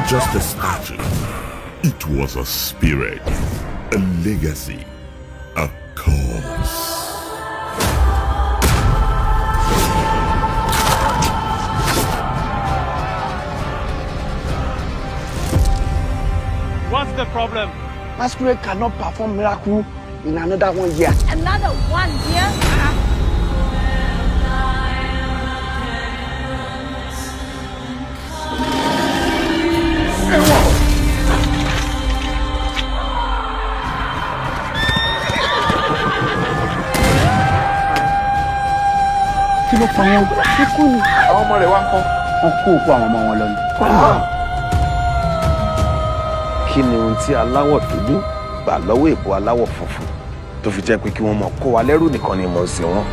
wasn't just a statue. It was a spirit, a legacy, a cause. What's the problem? Masquerade cannot perform miracle in another 1 year. Another 1 year? Kí ló pa wọn? Ikú ni. Àwọn ọmọ rẹ̀ wá ń kọ́. Wọ́n kó òkú àwọn ọmọ wọn lọ ni. Kí ni ohun tí aláwọ̀ dúdú gbà lọ́wọ́ èbó aláwọ̀ funfun tó fi jẹ́ pé kí wọ́n mọ̀ kó wa lẹ́rù nìkan ni mò ń sìn wọ́n.